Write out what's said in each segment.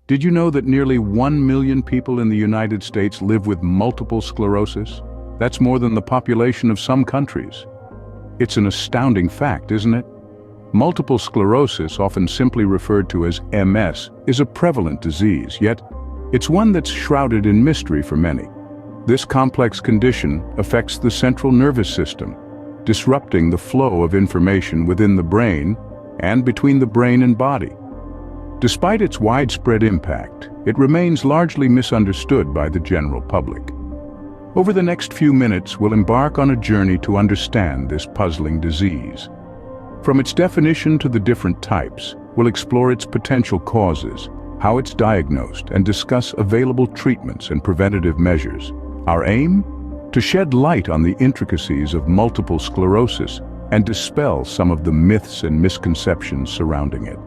Did you know that nearly 1 million people in the United States live with multiple sclerosis? That's more than the population of some countries. It's an astounding fact, isn't it? Multiple sclerosis, often simply referred to as MS, is a prevalent disease, yet it's one that's shrouded in mystery for many. This complex condition affects the central nervous system, disrupting the flow of information within the brain and between the brain and body. Despite its widespread impact, it remains largely misunderstood by the general public. Over the next few minutes, we'll embark on a journey to understand this puzzling disease. From its definition to the different types, we'll explore its potential causes, how it's diagnosed, and discuss available treatments and preventative measures. Our aim? To shed light on the intricacies of multiple sclerosis and dispel some of the myths and misconceptions surrounding it.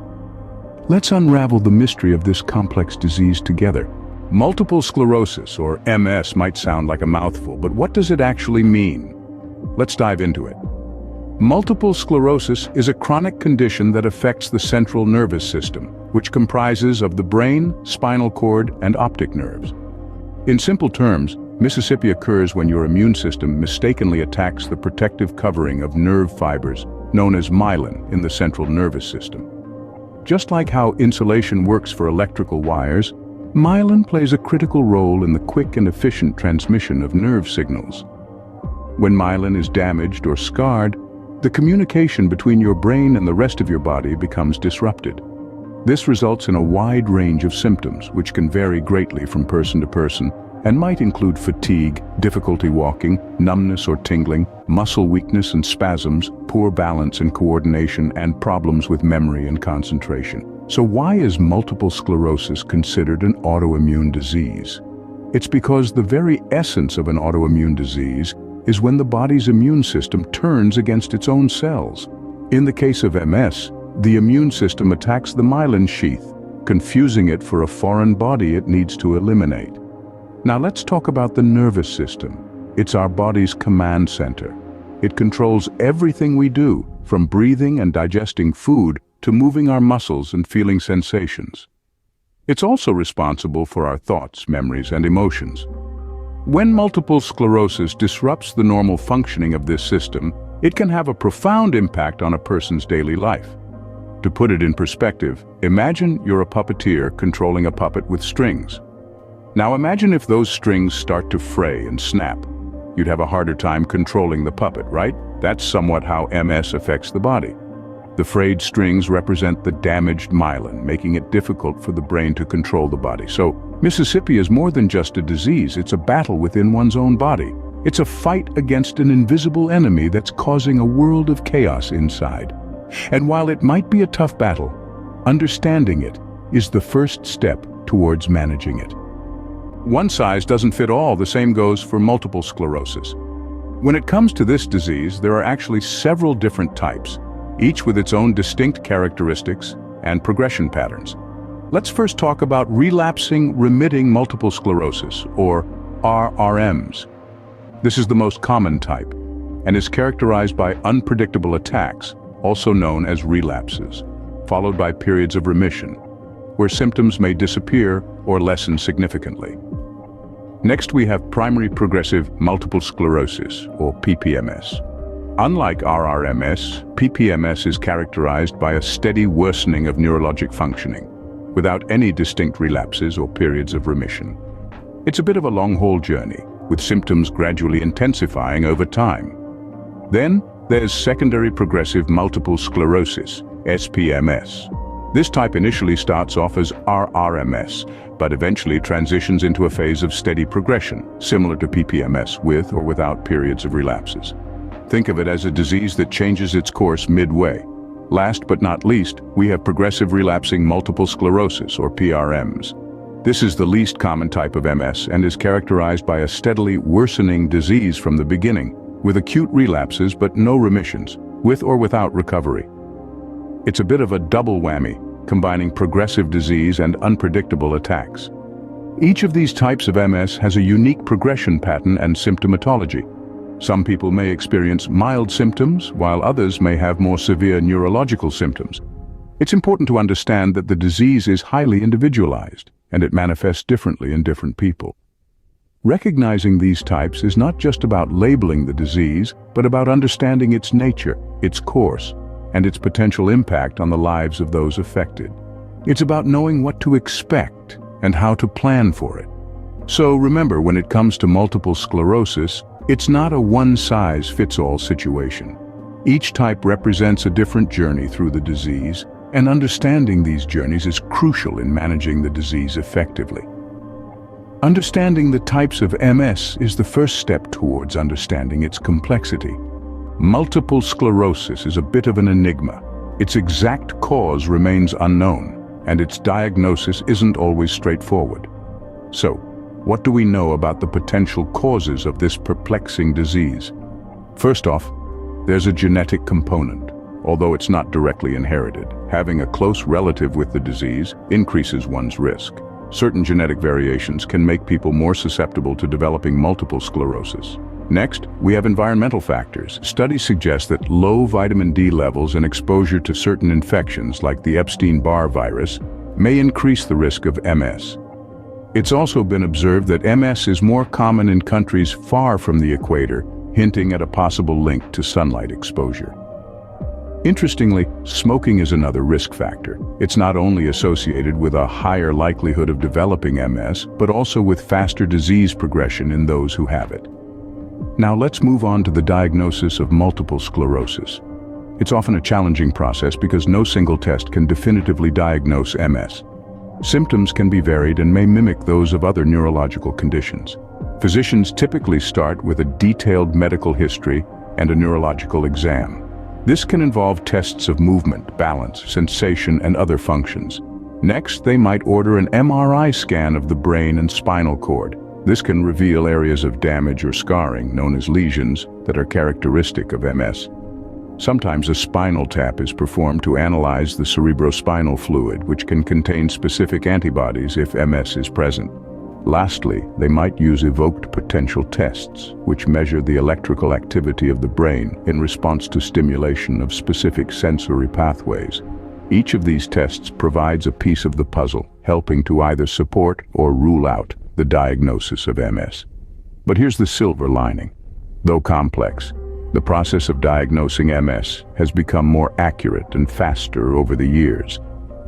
Let's unravel the mystery of this complex disease together. Multiple sclerosis, or MS, might sound like a mouthful, but what does it actually mean? Let's dive into it. Multiple sclerosis is a chronic condition that affects the central nervous system, which comprises of the brain, spinal cord, and optic nerves. In simple terms, Mississippi occurs when your immune system mistakenly attacks the protective covering of nerve fibers, known as myelin, in the central nervous system. Just like how insulation works for electrical wires, myelin plays a critical role in the quick and efficient transmission of nerve signals. When myelin is damaged or scarred, the communication between your brain and the rest of your body becomes disrupted. This results in a wide range of symptoms, which can vary greatly from person to person, and might include fatigue, difficulty walking, numbness or tingling, muscle weakness and spasms, poor balance and coordination, and problems with memory and concentration. So why is multiple sclerosis considered an autoimmune disease? It's because the very essence of an autoimmune disease is when the body's immune system turns against its own cells. In the case of MS, the immune system attacks the myelin sheath, confusing it for a foreign body it needs to eliminate. Now let's talk about the nervous system. It's our body's command center. It controls everything we do, from breathing and digesting food to moving our muscles and feeling sensations. It's also responsible for our thoughts, memories, and emotions. When multiple sclerosis disrupts the normal functioning of this system, it can have a profound impact on a person's daily life. To put it in perspective, imagine you're a puppeteer controlling a puppet with strings. Now imagine if those strings start to fray and snap. You'd have a harder time controlling the puppet, right? That's somewhat how MS affects the body. The frayed strings represent the damaged myelin, making it difficult for the brain to control the body. So, Mississippi is more than just a disease, it's a battle within one's own body. It's a fight against an invisible enemy that's causing a world of chaos inside. And while it might be a tough battle, understanding it is the first step towards managing it. One size doesn't fit all, the same goes for multiple sclerosis. When it comes to this disease, there are actually several different types, each with its own distinct characteristics and progression patterns. Let's first talk about relapsing remitting multiple sclerosis, or RRMs. This is the most common type, and is characterized by unpredictable attacks, also known as relapses, followed by periods of remission, where symptoms may disappear or lessen significantly. Next, we have primary progressive multiple sclerosis, or PPMS. Unlike RRMS, PPMS is characterized by a steady worsening of neurologic functioning, without any distinct relapses or periods of remission. It's a bit of a long-haul journey, with symptoms gradually intensifying over time. Then, there's secondary progressive multiple sclerosis, SPMS. This type initially starts off as RRMS, but eventually transitions into a phase of steady progression, similar to PPMS, with or without periods of relapses. Think of it as a disease that changes its course midway. Last but not least, we have progressive relapsing multiple sclerosis, or PRMs. This is the least common type of MS and is characterized by a steadily worsening disease from the beginning, with acute relapses but no remissions, with or without recovery. It's a bit of a double whammy, combining progressive disease and unpredictable attacks. Each of these types of MS has a unique progression pattern and symptomatology. Some people may experience mild symptoms, while others may have more severe neurological symptoms. It's important to understand that the disease is highly individualized, and it manifests differently in different people. Recognizing these types is not just about labeling the disease, but about understanding its nature, its course, and its potential impact on the lives of those affected. It's about knowing what to expect and how to plan for it. So remember, when it comes to multiple sclerosis, it's not a one-size-fits-all situation. Each type represents a different journey through the disease, and understanding these journeys is crucial in managing the disease effectively. Understanding the types of MS is the first step towards understanding its complexity. Multiple sclerosis is a bit of an enigma. Its exact cause remains unknown, and its diagnosis isn't always straightforward. So, what do we know about the potential causes of this perplexing disease? First off, there's a genetic component. Although it's not directly inherited, having a close relative with the disease increases one's risk. Certain genetic variations can make people more susceptible to developing multiple sclerosis. Next, we have environmental factors. Studies suggest that low vitamin D levels and exposure to certain infections like the Epstein-Barr virus may increase the risk of MS. It's also been observed that MS is more common in countries far from the equator, hinting at a possible link to sunlight exposure. Interestingly, smoking is another risk factor. It's not only associated with a higher likelihood of developing MS, but also with faster disease progression in those who have it. Now let's move on to the diagnosis of multiple sclerosis. It's often a challenging process because no single test can definitively diagnose MS. Symptoms can be varied and may mimic those of other neurological conditions. Physicians typically start with a detailed medical history and a neurological exam. This can involve tests of movement, balance, sensation, and other functions. Next, they might order an MRI scan of the brain and spinal cord. This can reveal areas of damage or scarring, known as lesions, that are characteristic of MS. Sometimes a spinal tap is performed to analyze the cerebrospinal fluid, which can contain specific antibodies if MS is present. Lastly, they might use evoked potential tests, which measure the electrical activity of the brain in response to stimulation of specific sensory pathways. Each of these tests provides a piece of the puzzle, helping to either support or rule out the diagnosis of MS. But here's the silver lining. Though complex, the process of diagnosing MS has become more accurate and faster over the years,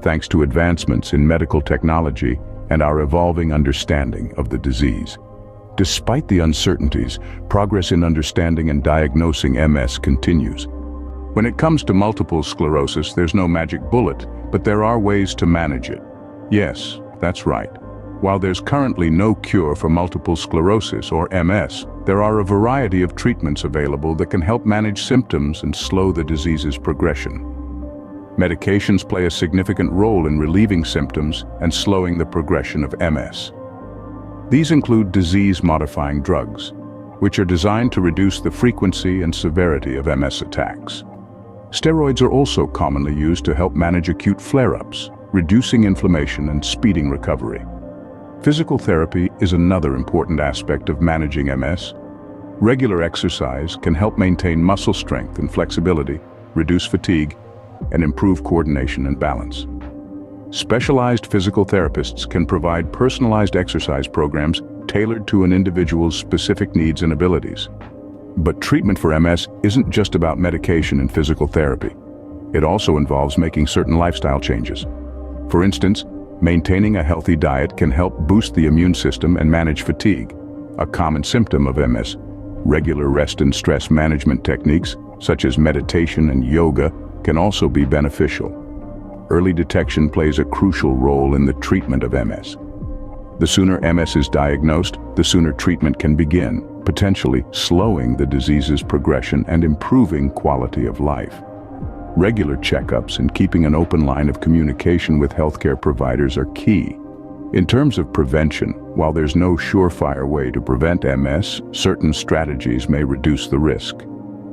thanks to advancements in medical technology and our evolving understanding of the disease. Despite the uncertainties, progress in understanding and diagnosing MS continues. When it comes to multiple sclerosis, there's no magic bullet, but there are ways to manage it. Yes, that's right. While there's currently no cure for multiple sclerosis or MS, there are a variety of treatments available that can help manage symptoms and slow the disease's progression. Medications play a significant role in relieving symptoms and slowing the progression of MS. These include disease-modifying drugs, which are designed to reduce the frequency and severity of MS attacks. Steroids are also commonly used to help manage acute flare-ups, reducing inflammation and speeding recovery. Physical therapy is another important aspect of managing MS. Regular exercise can help maintain muscle strength and flexibility, reduce fatigue, and improve coordination and balance. Specialized physical therapists can provide personalized exercise programs tailored to an individual's specific needs and abilities. But treatment for MS isn't just about medication and physical therapy. It also involves making certain lifestyle changes. For instance, maintaining a healthy diet can help boost the immune system and manage fatigue, a common symptom of MS. Regular rest and stress management techniques, such as meditation and yoga, can also be beneficial. Early detection plays a crucial role in the treatment of MS. The sooner MS is diagnosed, the sooner treatment can begin, potentially slowing the disease's progression and improving quality of life. Regular checkups and keeping an open line of communication with healthcare providers are key. In terms of prevention, while there's no surefire way to prevent MS, certain strategies may reduce the risk.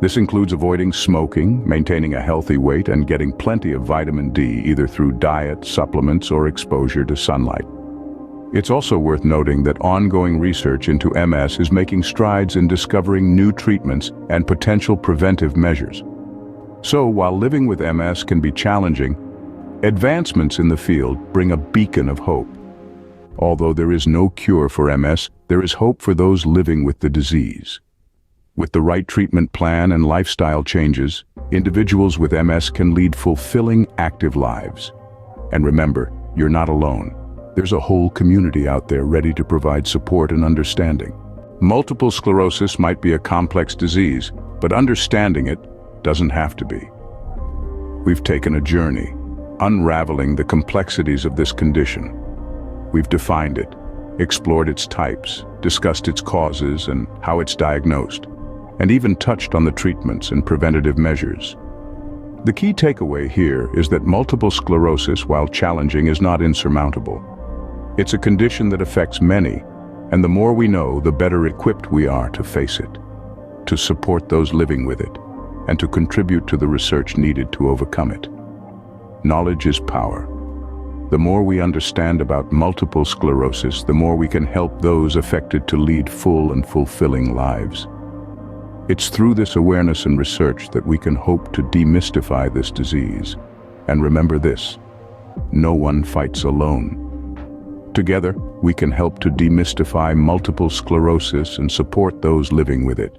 This includes avoiding smoking, maintaining a healthy weight, and getting plenty of vitamin D either through diet, supplements, or exposure to sunlight. It's also worth noting that ongoing research into MS is making strides in discovering new treatments and potential preventive measures. So, while living with MS can be challenging, Advancements in the field bring a beacon of hope. Although there is no cure for MS, there is hope for those living with the disease. With the right treatment plan and lifestyle changes, individuals with MS can lead fulfilling, active lives. And remember, you're not alone. There's a whole community out there ready to provide support and understanding. Multiple sclerosis might be a complex disease, but understanding it doesn't have to be. We've taken a journey, unraveling the complexities of this condition. We've defined it, explored its types, discussed its causes and how it's diagnosed, and even touched on the treatments and preventative measures. The key takeaway here is that multiple sclerosis, while challenging, is not insurmountable. It's a condition that affects many, and the more we know, the better equipped we are to face it, to support those living with it, and to contribute to the research needed to overcome it. Knowledge is power. The more we understand about multiple sclerosis, the more we can help those affected to lead full and fulfilling lives. It's through this awareness and research that we can hope to demystify this disease. And remember this, no one fights alone. Together, we can help to demystify multiple sclerosis and support those living with it.